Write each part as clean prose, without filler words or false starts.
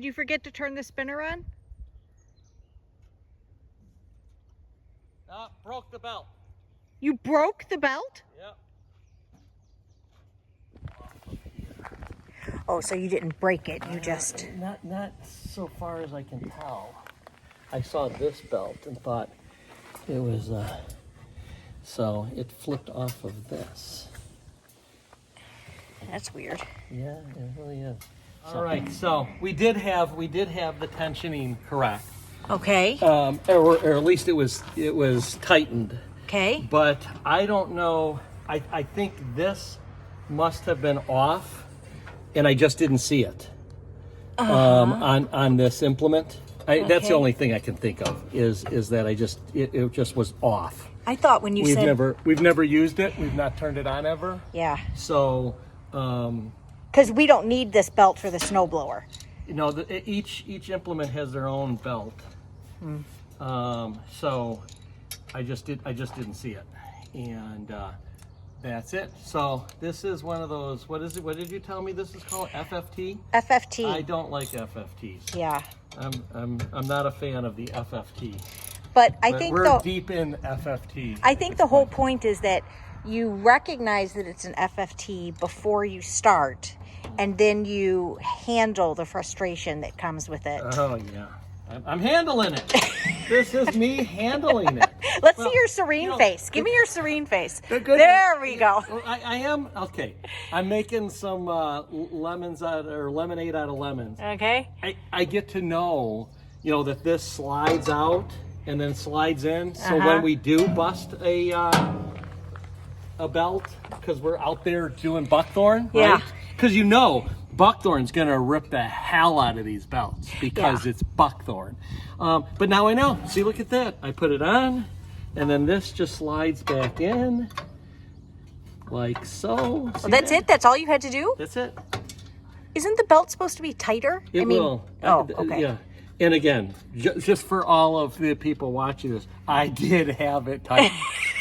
you forget to turn the spinner on? Broke the belt. You broke the belt? Yep. Oh, so you didn't break it, you just... Not so far as I can tell. I saw this belt and thought it was, so it flipped off of this. That's weird. Yeah, it really is. All right, so we did have the tensioning correct. Okay. Or at least it was tightened. Okay. But I don't know. I think this must have been off, and I just didn't see it on this implement. That's the only thing I can think of is that it just was off. I thought when you we've never used it. We've not turned it on ever. Yeah. So. Because we don't need this belt for the snowblower. You know, each implement has their own belt. So I just didn't see it, and that's it. So this is one of those. What is it? What did you tell me this is called? FFT. FFT. I don't like FFTs. Yeah. I'm not a fan of the FFT. But I think we're deep in FFT. I think the whole point is that you recognize that it's an FFT before you start, and then you handle the frustration that comes with it. Oh yeah. I'm handling it. This is me handling it. Let's see your serene face. Give me your serene face. There we go. I am, okay. I'm making some lemonade out of lemons. Okay. I get to know, that this slides out and then slides in. So when we do bust a belt, because we're out there doing buckthorn, right? Because buckthorn's gonna rip the hell out of these belts because it's buckthorn. But now I know. See, look at that. I put it on, and then this just slides back in, like so. Well, that's it? That's all you had to do? That's it. Isn't the belt supposed to be tighter? It will. Oh, okay. Yeah. And again, just for all of the people watching this, I did have it tight.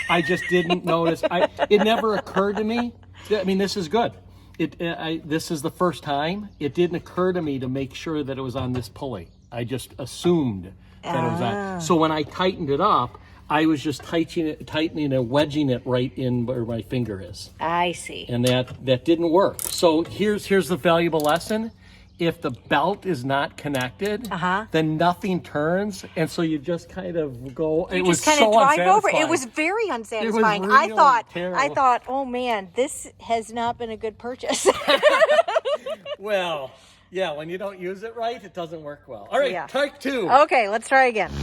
I just didn't notice. It never occurred to me. I mean, this is good. This is the first time. It didn't occur to me to make sure that it was on this pulley. I just assumed that it was on. So when I tightened it up, I was just tightening and wedging it right in where my finger is. I see. And that didn't work. So here's the valuable lesson. If the belt is not connected, then nothing turns, and so you just kind of go. You just kind of drive over. It was very unsatisfying. It was really I thought, oh man, this has not been a good purchase. Well, yeah, when you don't use it right, it doesn't work well. All right, take two. Okay, let's try again.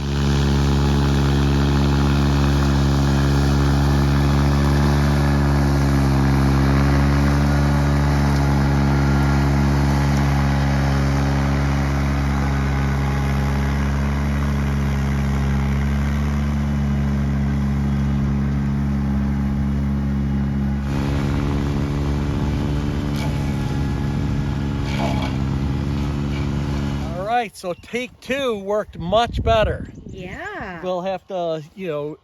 So take two worked much better. Yeah. We'll have to,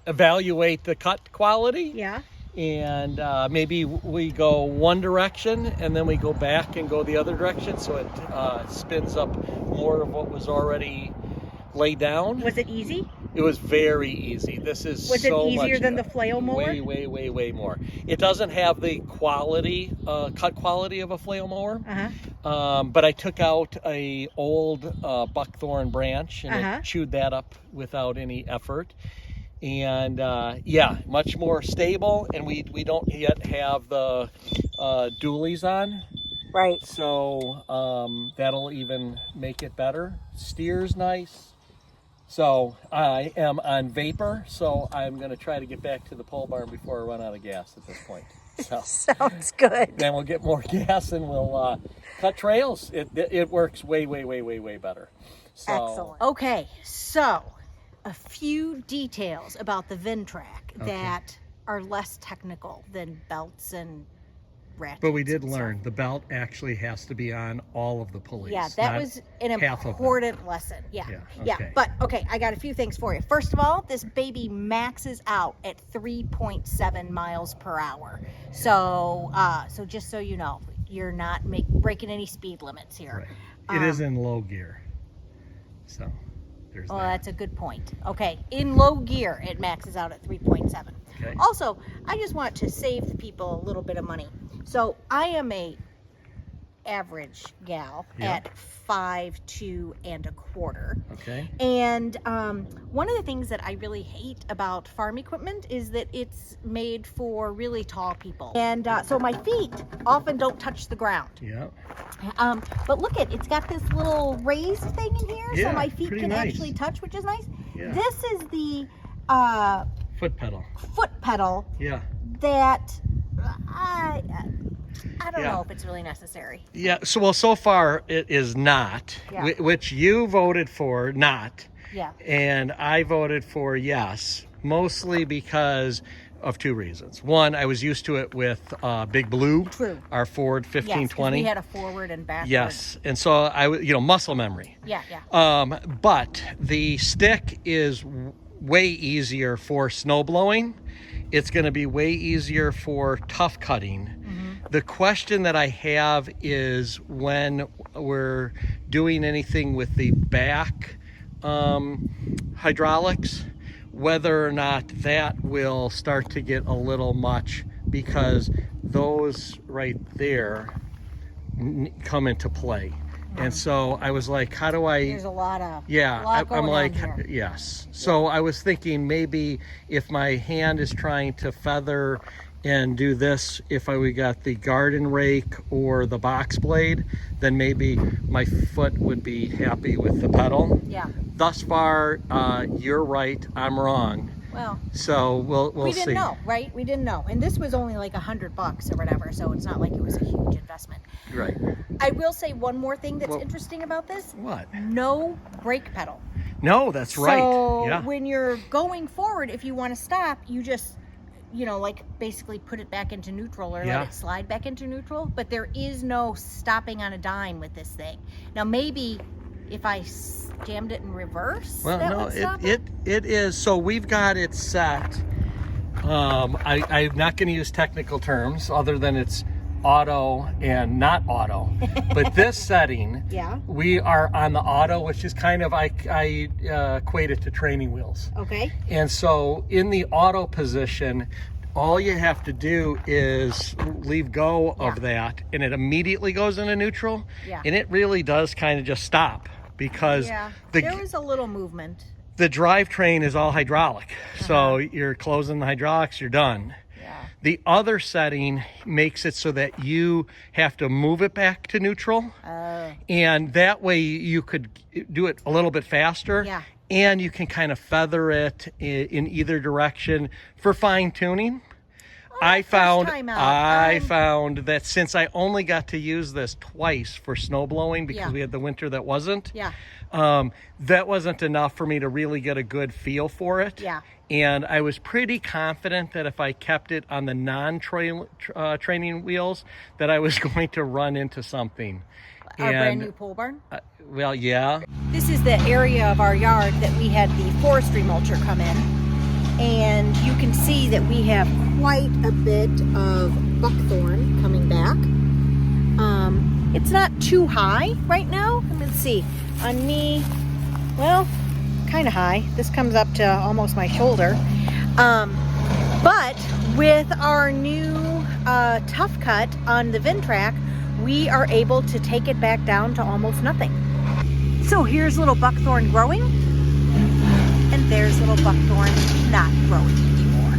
evaluate the cut quality. Yeah. And maybe we go one direction and then we go back and go the other direction, so it spins up more of what was already laid down. Was it easy? It was very easy. This is Was it easier than the flail mower? Way more. It doesn't have the quality, cut quality of a flail mower. But I took out a old buckthorn branch and it chewed that up without any effort. And much more stable. And we don't yet have the dualies on. Right. So that'll even make it better. Steer's nice. So I am on vapor, so I'm going to try to get back to the pole barn before I run out of gas at this point. So sounds good. Then we'll get more gas and we'll cut trails. It works way better. So. Excellent. Okay, so a few details about the Ventrac that are less technical than belts and ratchets. But we did learn the belt actually has to be on all of the pulleys. Yeah, that was an important lesson. Yeah. But okay, I got a few things for you. First of all, this baby maxes out at 3.7 miles per hour. So, so just so you know, you're not breaking any speed limits here. It is in low gear. So there's Oh, that. that's a good point. Okay, in low gear, it maxes out at 3.7. Okay. Also, I just want to save the people a little bit of money. So I am a average gal at 5'2" and a quarter. Okay. And one of the things that I really hate about farm equipment is that it's made for really tall people. And so my feet often don't touch the ground. Yeah. But look it's got this little raised thing in here, Yeah, so my feet pretty can nice. actually touch, which is nice. Yeah. This is the Foot pedal. foot pedal Yeah. that I don't Yeah. know if it's really necessary. Yeah. So far it is not, Yeah. which you voted for not, Yeah. and I voted for yes, mostly because of two reasons. One, I was used to it with Big Blue, True. our Ford Yes, 'cause 1520. we had a forward and backward. Yes, and so muscle memory. Yeah, yeah. But the stick is way easier for snow blowing. It's going to be way easier for tough cutting. The question that I have is when we're doing anything with the back hydraulics, whether or not that will start to get a little much, because those right there come into play. And so I was like, how do I... There's a lot of I'm going like, on here. yes. So I was thinking maybe if my hand is trying to feather and do this, if we got the garden rake or the box blade, then maybe my foot would be happy with the pedal. Yeah. Thus far, you're right, I'm wrong. Well, So we'll we see. didn't know, right? We didn't know. And this was only like $100 or whatever, so it's not like it was a huge investment. Right. I will say one more thing that's Well, interesting about this. What? No brake pedal. No, that's right. So Yeah. when you're going forward, if you want to stop, you just, like basically put it back into neutral or let it slide back into neutral. But there is no stopping on a dime with this thing. Now maybe if I jammed it in reverse, Well, that no, would stop it is. So we've got it set. I'm not going to use technical terms other than it's auto and not auto. But this setting, Yeah. we are on the auto, which is kind of, I equate it to training wheels. Okay. And so in the auto position, all you have to do is leave go of that, and it immediately goes into neutral. Yeah. And it really does kind of just stop, because there was a little movement. the drivetrain is all hydraulic. So you're closing the hydraulics, you're done. Yeah. The other setting makes it so that you have to move it back to neutral. And that way you could do it a little bit faster. Yeah. And you can kind of feather it in either direction for fine tuning. I found that since I only got to use this twice for snow blowing, because we had the winter that wasn't, that wasn't enough for me to really get a good feel for it. Yeah. And I was pretty confident that if I kept it on the non-training wheels, that I was going to run into something. Our brand new pole barn? Well, yeah. This is the area of our yard that we had the forestry mulcher come in. And you can see that we have quite a bit of buckthorn coming back. It's not too high right now. Let's see. On me, well, kind of high. This comes up to almost my shoulder. But with our new Toughcut on the Ventrac, we are able to take it back down to almost nothing. So here's little buckthorn growing, and there's little buckthorn not growing anymore.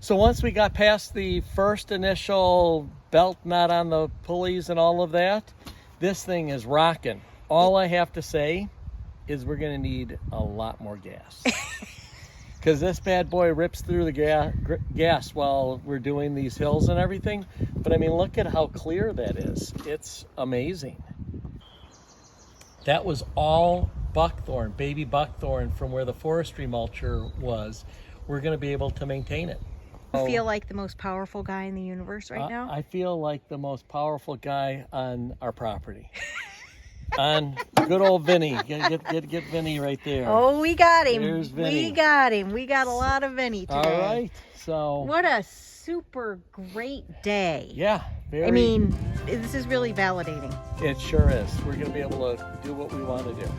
So once we got past the first initial belt nut on the pulleys and all of that, this thing is rocking. All I have to say is we're gonna need a lot more gas. Because this bad boy rips through the gas while we're doing these hills and everything. But I mean, look at how clear that is. It's amazing. That was all buckthorn, baby buckthorn from where the forestry mulcher was. We're gonna be able to maintain it. You feel like the most powerful guy in the universe right now? I feel like the most powerful guy on our property. On good old Vinny. Get Vinny right there. Oh, we got him. There's Vinny. We got him. We got a lot of Vinny today. All right. So what a super great day. yeah, very, I mean, this is really validating. it sure is. We're going to be able to do what we want to do.